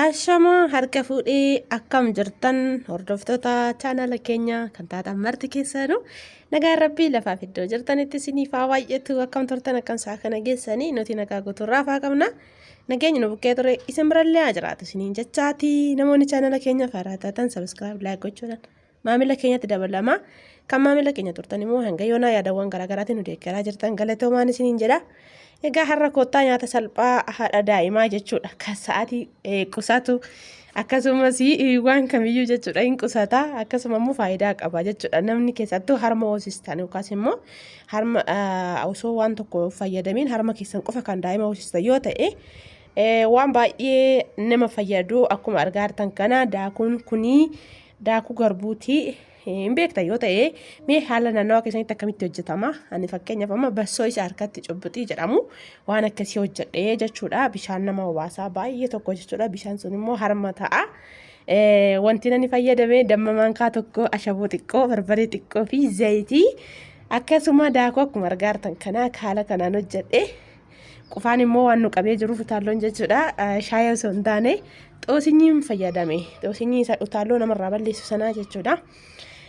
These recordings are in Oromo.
Ashama harka fuudhee akkam jirtan hordoftoota chaanala keenya kan taatan marti keessanuu nagaa rabbii lafaaf iddoo jirtanitti isiniif haa baay'atu akkam turtan akkam saa kana geessanii nuti nagaa guuturraa faa qabna nageenya nu bukkee ture isin birallee haa jiraatu isiniin jechaati namoonni chaanala keenya faaraa taatan sabiskiraayib laayik gochuudhaan maamila keenyatti dabalama kan maamila keenya turtan immoo hanga yoonaa yaadawwan garaagaraatiin nu deeggaraa jirtan galatoomaan isiniin jedha. Egaa har'a koottaa nyaata salphaa haadha daa'imaa jechuudha. Kan sa'aatii qusatu akkasumas waan kamiyyuu jechuudha hin qusata akkasuma immoo faayidaa qaba jechuudha. Namni keessattuu harma hoosistan yookaas immoo harma osoo waan tokko fayyadamiin harma keessan qofa kan daa'ima hoosistan yoo ta'e waan baay'ee nama fayyadu akkuma argaa jirtan kana daakuun kunii daakuu garbuutii. Hin beektan yoo ta'e mee haala naannawaa keessanitti akkamitti hojjetama ani fakkeenyaaf amma bassoo isa harkatti cubbutii jedhamu waan akkasii hojjedhee jechuudha bishaan nama hawaasaa baay'ee tokko jechuudha bishaan sun immoo harma ta'a wanti nani fayyadame damma maankaa tokko ashaboo xiqqoo barbaree xiqqoo fi zayitii akkasuma daakuu akkuma argaa jirtan kana haala kanaan hojjedhee qufaan immoo waan nu qabee jiru utaalloon jechuudha shaayii osoo hin taane xoosinyiin fayyadame xoosinyi isa utaalloo namarraa balleessu sanaa jechuudha.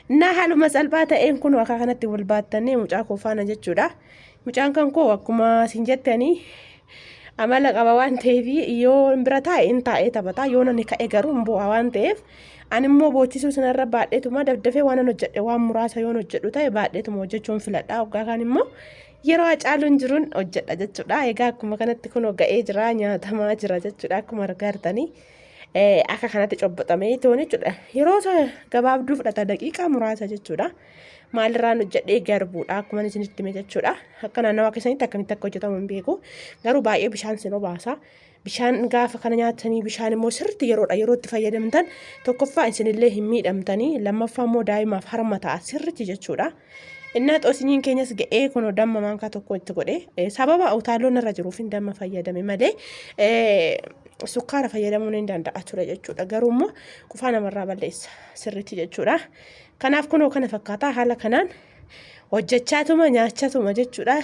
Na haaluma salphaa ta'een kun akka kanatti wal baattanii mucaa koo faana jechuudha. Mucaan kan koo akkuma isin jettanii amala qaba waan ta'eef yoo bira taa'e in taa'ee taphata yoo namni ka'e garuu hin bu'a waan ta'eef ani immoo boochisuu sanarra baadheetuma dafdafee waan hojjedhe waan muraasa yoo hojjedhu ta'e baadheetuma hojjechuun filadha waggaa kan immoo yeroo hacaaluun jiruun hojjedha jechuudha. Egaa akkuma kanatti kun ga'ee jira nyaatamaa jira jechuudha akkuma argaa jirtanii. Akka kanatti cobbatamee tooni jechuudha. Yeroo gabaabduu fudhata daqiiqaa muraasa jechuudha. Maalirraan hojjedhee garbuudha akkuma isinitti hime jechuudha. Akka naannawaa keessanitti akkamitti akka hojjetamu hin beeku. Garuu baay'ee bishaan sin obaasa. Bishaan gaafa kana nyaatanii bishaan immoo sirriitti yeroo itti fayyadamtan tokkoffaa isinillee hin miidhamtanii lammaffaa immoo daa'imaaf harma ta'a sirriitti jechuudha. Innaa xoosinyiin keenyas ga'ee kun damma maankaa tokko itti godhe sababa utaalloon irra jiruuf hin damma fayyadame malee sukkaara fayyadamuun hin danda'a ture jechuudha. Garuu immoo qufaa namarraa balleessa sirriitti jechuudha. Kanaaf kunoo kana fakkaataa haala kanaan hojjechaatuma nyaachatuma jechuudha.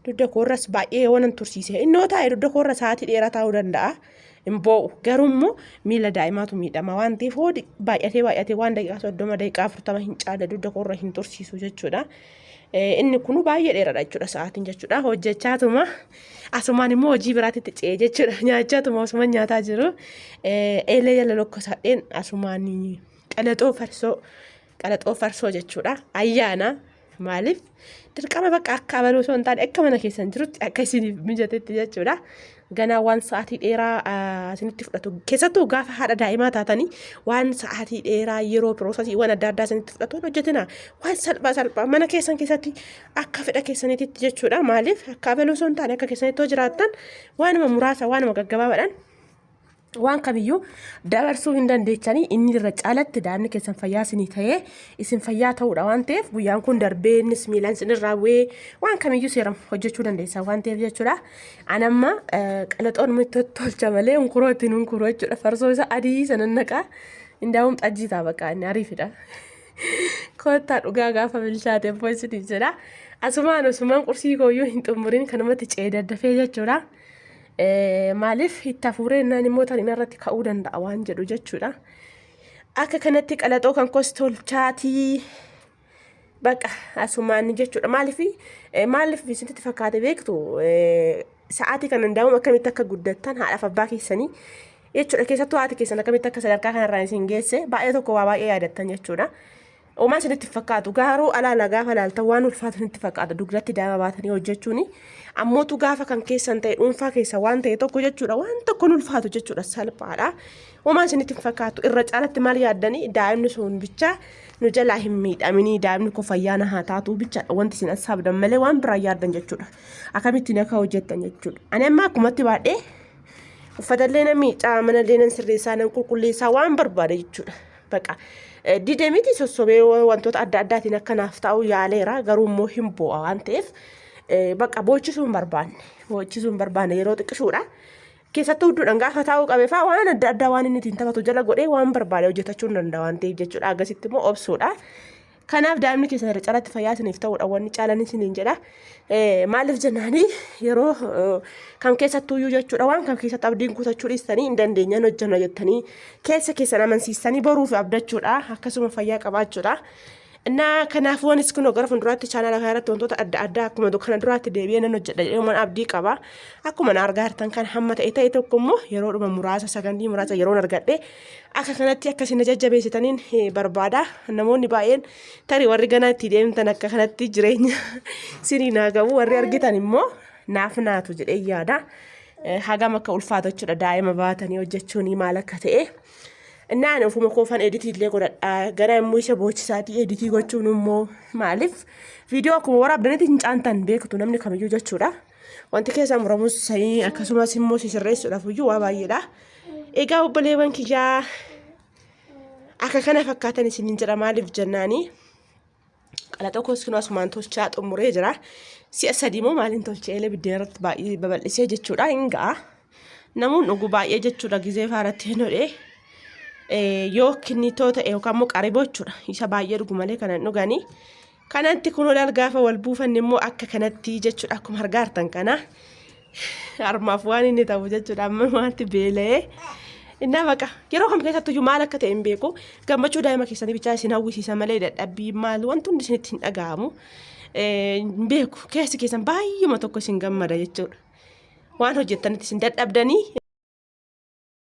Dudda koorras baay'ee waan tursiise. Innoo taa'e dudda koorra sa'aatii dheeraa taa'uu danda'a. Hin boo'u. Garuu immoo miila daa'imaatu miidhama waan ta'eef hoodi baay'atee waan daqiiqaa 30 daqiiqaa 40 hin caale dudda koorra hin tursiisu jechuudha. Inni kun baay'ee dheeraadha jechuudha sa'aatiin jechuudha. Hojjechaatuma asumaan immoo hojii biraatti ce'ee jechuudha. Nyaachatuma asumaan nyaataa jiru. Eelee jala lokkosaadheen asumaan qalaxoo farsoo jechuudha. Ayyaana maaliif dirqama bakka akka abaluu osoo hin taane akka mana keessan jirutti akka isiniif mijatetti jechuudha. Ganaa waan sa'aatii dheeraa isinitti fudhatu keessattuu gaafa haadha daa'imaa taatanii waan sa'aatii dheeraa yeroo piroosasii waan adda addaa isinitti fudhatu hojjetina waan salphaa mana keessan keessatti akka fedha keessanitti jechuudha. Maaliif akka abaluu osoo hin taane akka keessanitti hoo jiraattan waanuma muraasa waanuma gaggabaabaadhaan waan kamiyyuu dabarsuu hin dandeechanii inni irra caalatti daa'imni keessan fayyaa isinii ta'ee isin fayyaa ta'uudha waan ta'eef guyyaan kun darbee innis miilaan isinirraa bu'ee waan kamiyyuu seeram hojjechuu dandeessa waan ta'eef jechuudha. Anamma qalaxoon nutti tolcha malee hunkurootiin hunkuroo jechuudha. Farsoo isa adii sanan naqaa indaa'uun xajjiitaa bakka inni ariifidha. Koottaa dhugaa gaafa bilchaate boositiif jedha. Asumaan qursii kooyyuu hin xumuriin kanumatti ce'ee daddafee jechuudha. Maaliif itti hafuuree innaan immoo tan irratti ka'uu danda'a waan jedhu jechuudha. Akka kanatti qalaxoo kan koos tolchaatii bakka asumaan jechuudha. Maaliif isinitti fakkaate beektu sa'aatii kan hundaa'uun akkamitti akka guddattan haadhaaf abbaa keessanii jechuudha. Keessattuu haati keessan akkamitti akka sadarkaa kanarraa isin geesse baay'ee tokko waa baay'ee yaadattan jechuudha. Uumaan isinitti fakkaatu garuu alaala gaafa laaltan waan ulfaatu isinitti fakkaata dugdatti daa'ima baatanii hojjechuuni. Ammootu gaafa kan keessan ta'e dhuunfaa keessa waan ta'e tokko jechuudha waan tokkoon ulfaatu jechuudha salphaadha. Uumaan isinitti fakkaatu irra caalatti maal yaaddanii daa'imni sun bicha nu jalaa hin miidhaminii daa'imni kun fayyaa na haa taatu bichaadha wanti isin assaabdan malee waan biraa yaaddan jechuudha. Akkamittiin akka hojjettan jechuudha. Ani amma akkumatti baadhee uffatallee na miicaa manallee nan sirreessaa nan qulqulleessaa waan barbaada jechuudha. Baqa didemiti sossobee wantoota adda addaatiin akkanaaf ta'u yaaleera garuu immoo hin bu'a waan ta'eef bakka boochisuu hin barbaanne yeroo xiqqishuudha. Keessattuu hudduudhaan gaafa taa'uu qabee fa'aa waan adda addaa waan inni ittiin taphatu jala godhee waan barbaade hojjetachuu hin danda'a waan ta'eef jechuudha. Akkasitti immoo obsuudha. Kanaaf daa'imni keessan irra caalatti fayyaataniif ta'uudha wanni caalan isiniin jedha. Maaliif jennaani yeroo kam keessattuu iyyuu jechuudha waan kam keessatti abdiin kutachuu dhiistanii hin dandeenyan hojjenna jettanii keessa keessan amansiistanii boruuf abdachuudha akkasuma fayyaa qabaachuudha. Kanaaf wanis kun gara fuulduraatti chaanala kanarratti wantoota adda addaa akkuma kana duraatti deebi'ee nan hojjedha jedhee abdii qaba. Akkuma argaa jirtan kan hamma ta'e tokko immoo yeroo dhuma muraasa sagandii muraasa yeroon argadhe akka kanatti akkasiin jajjabeessitaniin barbaada. Namoonni baay'een tarii warri ganaa itti deemtan akka kanatti jireenya sinii naa gabu warri argitan immoo naaf naatu jedhee yaada. Hagam akka ulfaatu jechuudha daa'ima baatanii hojjechuun maal akka ta'e. Naan ofuma koofan editii illee godhadha gara immoo isa boochisaati editii gochuun immoo maaliif viidiyoo akkuma waraabdanitti hin caantan beektu namni kamiyyuu jechuudha. Wanti keessaa muramus sa'ii akkasumas immoo sirreessuudhaaf iyyuu waa baay'eedha. Egaa obboleewwan kiyyaa akka kana fakkaatan isiniin jedha maaliif jennaani qalaxa koskinu asumaan tolchaa xumuree jira. Si'a sadii moo maaliin tolchee elee biddeen irratti baay'ee babal'isee jechuudha hin ga'a. Namuun dhuguu baay'ee jechuudha gizee faaratti hin hodhee. Yoo kinnitoota yookaan immoo qariboo jechuudha isa baay'ee dhugu malee kanan dhuganii kanatti kun ol gaafa wal buufanne immoo akka kanatti jechuudha akkuma argaa jirtan kana harmaaf waan inni ta'u jechuudha amma wanti beela'ee innaa baqa yeroo kam keessattuu iyyuu maal akka ta'e hin beeku gammachuu daa'ima keessanii bichaa isin hawwisiisa malee dadhabbii maal wanti hundi isinitti hin dhaga'amu hin beeku keessi keessan baay'eema tokko isin gammada jechuudha. Waan hojjettanitti isin dadhabdanii